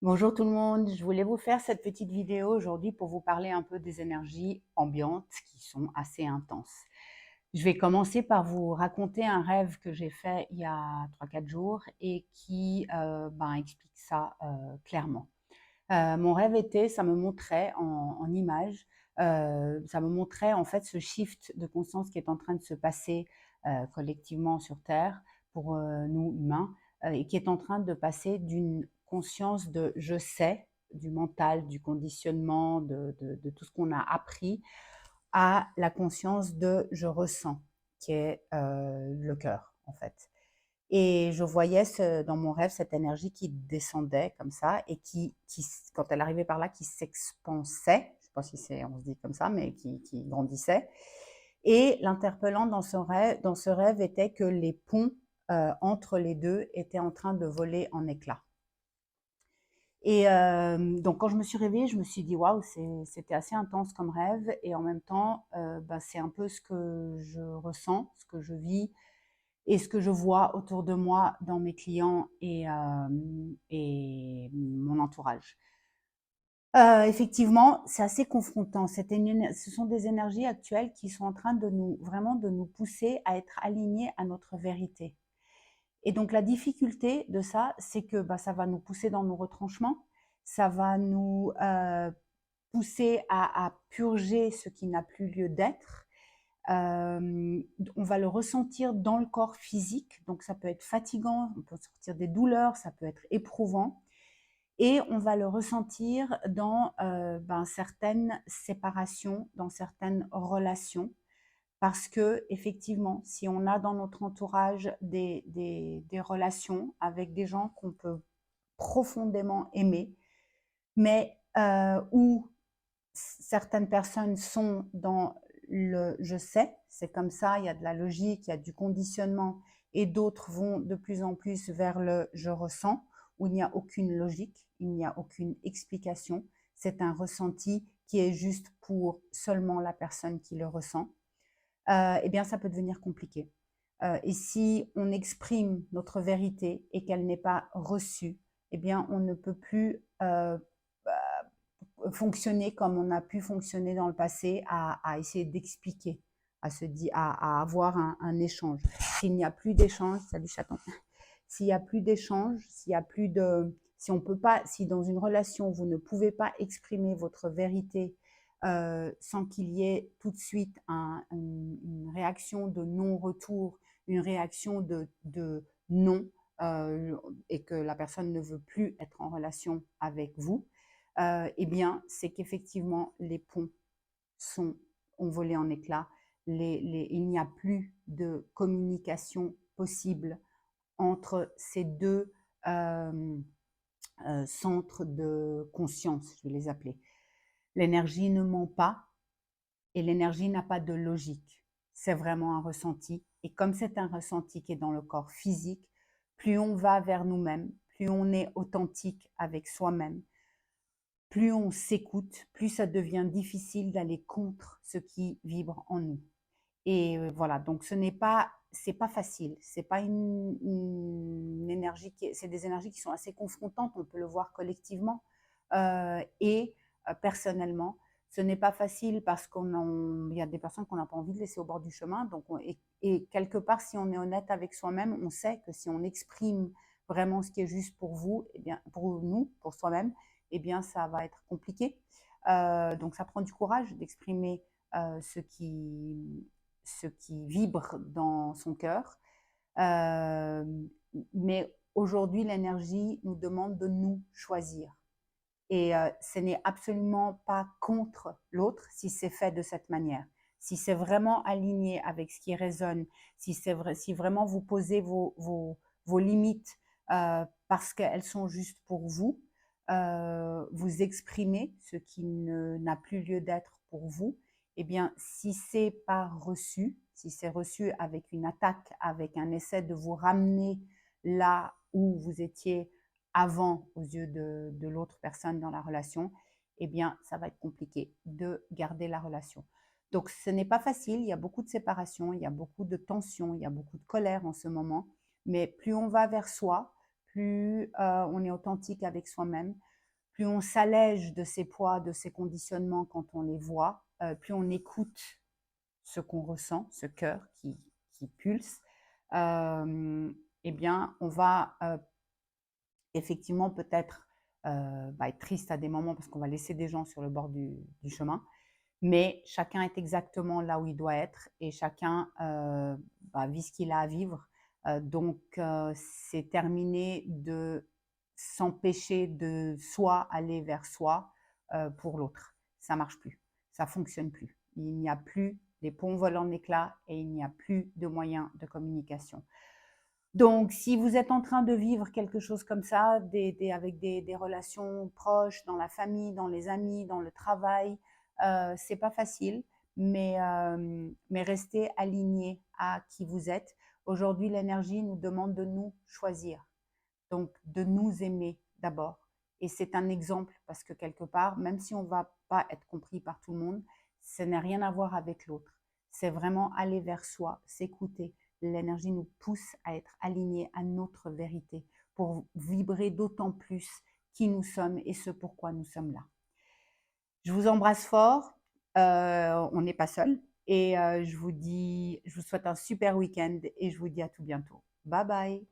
Bonjour tout le monde, je voulais vous faire cette petite vidéo aujourd'hui pour vous parler un peu des énergies ambiantes qui sont assez intenses. Je vais commencer par vous raconter un rêve que j'ai fait il y a 3 4 jours et qui explique ça clairement. Mon rêve était, ça me montrait en images, ça me montrait en fait ce shift de conscience qui est en train de se passer collectivement sur Terre pour nous humains et qui est en train de passer d'une conscience de je sais, du mental, du conditionnement, de tout ce qu'on a appris, à la conscience de je ressens, qui est le cœur en fait. Et je voyais dans mon rêve cette énergie qui descendait comme ça et qui quand elle arrivait par là, qui s'expansait, je ne sais pas si on se dit comme ça, mais qui grandissait. Et l'interpellant dans ce rêve était que les ponts entre les deux étaient en train de voler en éclats. Et donc quand je me suis réveillée, je me suis dit: «Waouh, c'était assez intense comme rêve» et en même temps, c'est un peu ce que je ressens, ce que je vis et ce que je vois autour de moi dans mes clients et mon entourage. Effectivement, c'est assez confrontant. Ce sont des énergies actuelles qui sont en train de nous vraiment de nous pousser à être alignés à notre vérité. Et donc la difficulté de ça, c'est que, ça va nous pousser dans nos retranchements, ça va nous, pousser à purger ce qui n'a plus lieu d'être. On va le ressentir dans le corps physique, donc ça peut être fatigant, on peut sentir des douleurs, ça peut être éprouvant et on va le ressentir dans, certaines séparations, dans certaines relations. Parce que effectivement, si on a dans notre entourage des relations avec des gens qu'on peut profondément aimer, mais où certaines personnes sont dans le je sais, c'est comme ça, il y a de la logique, il y a du conditionnement, et d'autres vont de plus en plus vers le je ressens, où il n'y a aucune logique, il n'y a aucune explication, c'est un ressenti qui est juste pour seulement la personne qui le ressent. Eh bien, ça peut devenir compliqué. Et si on exprime notre vérité et qu'elle n'est pas reçue, eh bien, on ne peut plus fonctionner comme on a pu fonctionner dans le passé, à essayer d'expliquer, à avoir un échange. S'il n'y a plus d'échange, salut chaton, s'il n'y a plus d'échange, s'il y a plus de, si on peut pas, si dans une relation vous ne pouvez pas exprimer votre vérité sans qu'il y ait tout de suite une réaction de non-retour, une réaction de non, et que la personne ne veut plus être en relation avec vous, eh bien, c'est qu'effectivement, les ponts sont, ont volé en éclats. Il n'y a plus de communication possible entre ces deux euh, centres de conscience, je vais les appeler. L'énergie ne ment pas et l'énergie n'a pas de logique. C'est vraiment un ressenti. Et comme c'est un ressenti qui est dans le corps physique, plus on va vers nous-mêmes, plus on est authentique avec soi-même, plus on s'écoute, plus ça devient difficile d'aller contre ce qui vibre en nous. Et voilà, donc c'est pas facile, c'est pas une énergie c'est des énergies qui sont assez confrontantes, on peut le voir collectivement. Et personnellement, ce n'est pas facile parce il y a des personnes qu'on n'a pas envie de laisser au bord du chemin. Et quelque part, si on est honnête avec soi-même, on sait que si on exprime vraiment ce qui est juste pour vous, eh bien, pour nous, pour soi-même, eh bien, ça va être compliqué. Donc, ça prend du courage d'exprimer euh, ce qui, ce qui vibre dans son cœur. Euh, mais aujourd'hui, l'énergie nous demande de nous choisir. Et ce n'est absolument pas contre l'autre si c'est fait de cette manière. Si c'est vraiment aligné avec ce qui résonne, si vraiment vous posez vos limites parce qu'elles sont juste pour vous, vous exprimez ce qui n'a plus lieu d'être pour vous, eh bien, si c'est pas reçu, si c'est reçu avec une attaque, avec un essai de vous ramener là où vous étiez avant aux yeux de l'autre personne dans la relation, eh bien, ça va être compliqué de garder la relation. Donc, ce n'est pas facile, il y a beaucoup de séparation, il y a beaucoup de tension, il y a beaucoup de colère en ce moment, mais plus on va vers soi, plus on est authentique avec soi-même, plus on s'allège de ses poids, de ses conditionnements quand on les voit, plus on écoute ce qu'on ressent, ce cœur qui pulse, eh bien, on va effectivement peut-être être triste à des moments parce qu'on va laisser des gens sur le bord du chemin, mais chacun est exactement là où il doit être et chacun vit ce qu'il a à vivre. Donc, c'est terminé de s'empêcher de soi aller vers soi pour l'autre. Ça marche plus, ça fonctionne plus. Il n'y a plus, les ponts volent en éclats et il n'y a plus de moyens de communication. Donc, si vous êtes en train de vivre quelque chose comme ça, avec des relations proches, dans la famille, dans les amis, dans le travail, c'est pas facile, mais restez aligné à qui vous êtes. Aujourd'hui, l'énergie nous demande de nous choisir, donc de nous aimer d'abord. Et c'est un exemple parce que quelque part, même si on ne va pas être compris par tout le monde, ça n'a rien à voir avec l'autre. C'est vraiment aller vers soi, s'écouter. L'énergie nous pousse à être alignés à notre vérité pour vibrer d'autant plus qui nous sommes et ce pourquoi nous sommes là. Je vous embrasse fort. On n'est pas seul. Et je vous souhaite un super week-end et je vous dis à tout bientôt. Bye bye.